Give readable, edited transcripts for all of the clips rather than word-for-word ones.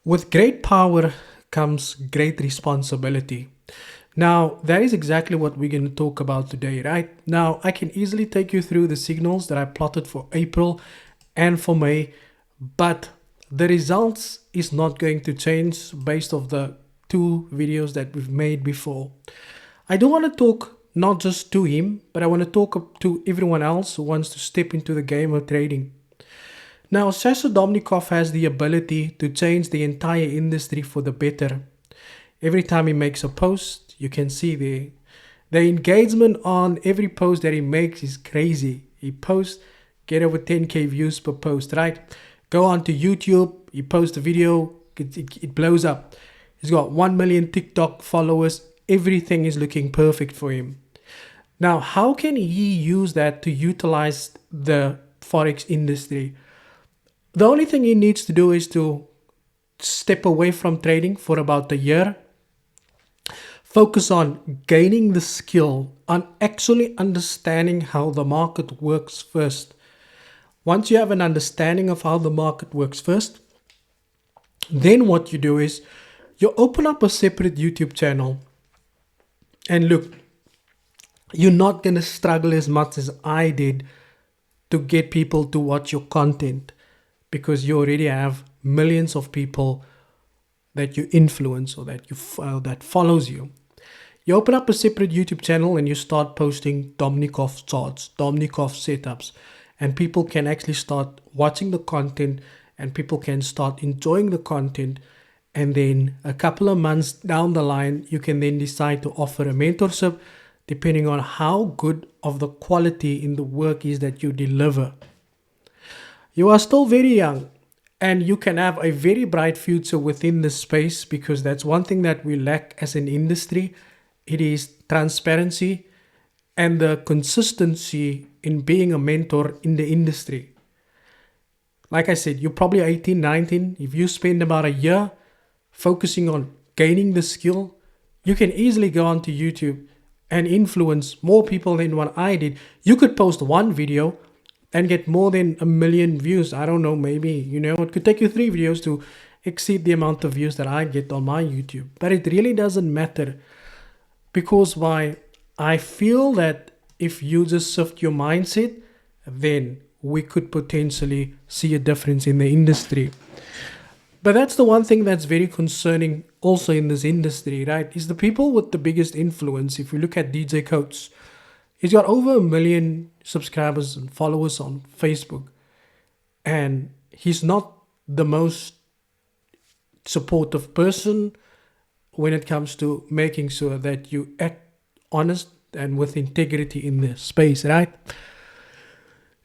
With great power comes great responsibility. Now, that is exactly what we're going to talk about today, right? Now, I can easily take you through the signals that I plotted for April and for May, but the results is not going to change based off the two videos that we've made before. I do want to talk not just to him, but I want to talk to everyone else who wants to step into the game of trading. Now, Sasha Domnikov has the ability to change the entire industry for the better. Every time he makes a post, you can see the engagement on every post that he makes is crazy. He posts, get over 10k views per post, right? Go on to YouTube, he posts a video, it blows up. He's got 1 million TikTok followers. Everything is looking perfect for him. Now, how can he use that to utilize the Forex industry? The only thing he needs to do is to step away from trading for about a year. Focus on gaining the skill, on actually understanding how the market works first. Once you have an understanding of how the market works first, then what you do is you open up a separate YouTube channel. And look, you're not going to struggle as much as I did to get people to watch your content, because you already have millions of people that you influence or that that follows you. You open up a separate YouTube channel and you start posting Domnikov charts, Domnikov setups, and people can actually start watching the content and people can start enjoying the content. And then a couple of months down the line, you can then decide to offer a mentorship depending on how good of the quality in the work is that you deliver. You are still very young and you can have a very bright future within this space, because that's one thing that we lack as an industry. It is transparency and the consistency in being a mentor in the industry. Like I said, you're probably 18, 19. If you spend about a year focusing on gaining the skill, you can easily go onto YouTube and influence more people than what I did. You could post one video and get more than 1 million views. I don't know, maybe, it could take you 3 videos to exceed the amount of views that I get on my YouTube. But it really doesn't matter, because why? I feel that if you just shift your mindset, then we could potentially see a difference in the industry. But that's the one thing that's very concerning also in this industry, right? Is the people with the biggest influence. If we look at DJ Coates, he's got over 1 million subscribers and followers on Facebook. And he's not the most supportive person when it comes to making sure that you act honest and with integrity in the space, right?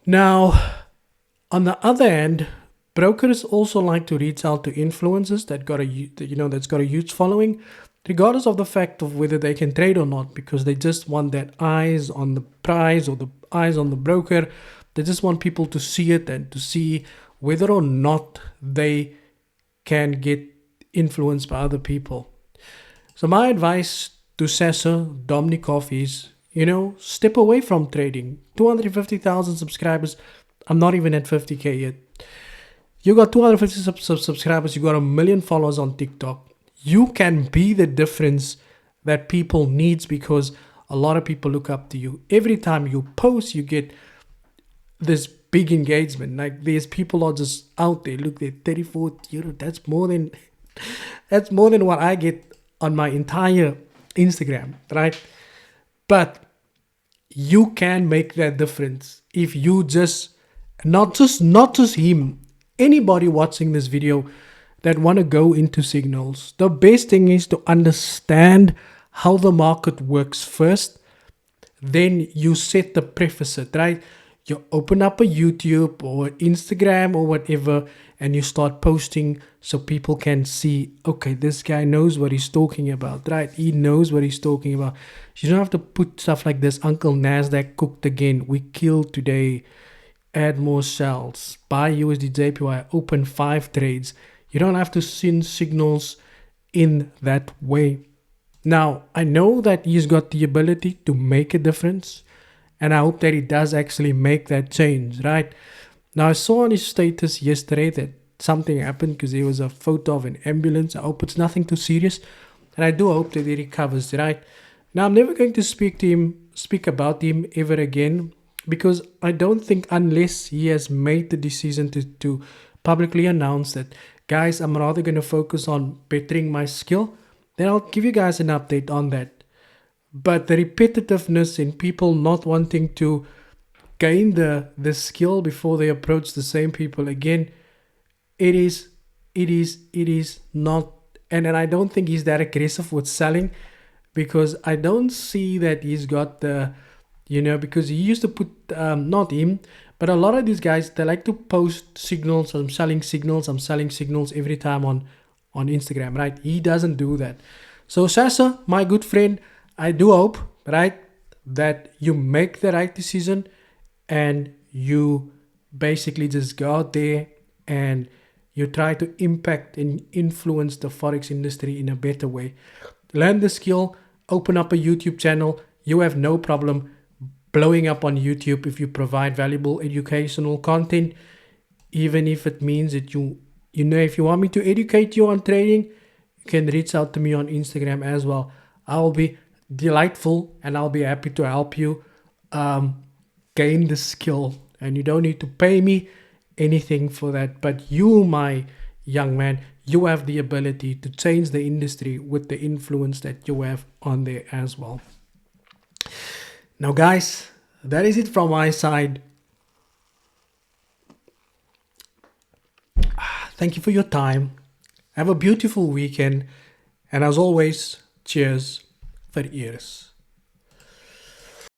Now, on the other hand, brokers also like to reach out to influencers that's got a huge following, regardless of the fact of whether they can trade or not, because they just want that eyes on the price or the eyes on the broker. They just want people to see it and to see whether or not they can get influenced by other people. So my advice to Sasha Domnikov is, step away from trading. 250,000 subscribers. I'm not even at 50k yet. You got 250 subscribers. You got 1 million followers on TikTok. You can be the difference that people needs, because a lot of people look up to you. Every time you post, you get this big engagement. Like, there's people are just out there. Look, they're 34 euro. That's more than what I get on my entire Instagram, right? But you can make that difference if you just not just him. Anybody watching this video that want to go into signals, the best thing is to understand how the market works first. Then you set the prerequisite, right? You open up a YouTube or Instagram or whatever, and you start posting so people can see, okay, this guy knows what he's talking about, right? He knows what he's talking about. You don't have to put stuff like this. Uncle Nasdaq cooked again. We killed today. Add more shells. Buy USD JPY. Open 5 trades. You don't have to send signals in that way. Now, I know that he's got the ability to make a difference, and I hope that he does actually make that change, right? Now, I saw on his status yesterday that something happened because there was a photo of an ambulance. I hope it's nothing too serious, and I do hope that he recovers, right? Now, I'm never going to speak about him ever again, because I don't think, unless he has made the decision to publicly announce that, guys, I'm rather going to focus on bettering my skill, then I'll give you guys an update on that. But the repetitiveness in people not wanting to gain the skill before they approach the same people again, it is not. And I don't think he's that aggressive with selling, because I don't see that he's got the, because he used to put, not him, but a lot of these guys, they like to post signals. I'm selling signals every time on Instagram, right? He doesn't do that. So Sasha, my good friend, I do hope, right, that you make the right decision and you basically just go out there and you try to impact and influence the forex industry in a better way. Learn the skill, open up a YouTube channel. You have no problem blowing up on YouTube if you provide valuable educational content, even if it means that if you want me to educate you on trading, you can reach out to me on Instagram as well. I'll be delightful and I'll be happy to help you gain the skill, and you don't need to pay me anything for that. But you, my young man, you have the ability to change the industry with the influence that you have on there as well. Now, guys, that is it from my side. Thank you for your time. Have a beautiful weekend. And as always, cheers for ears.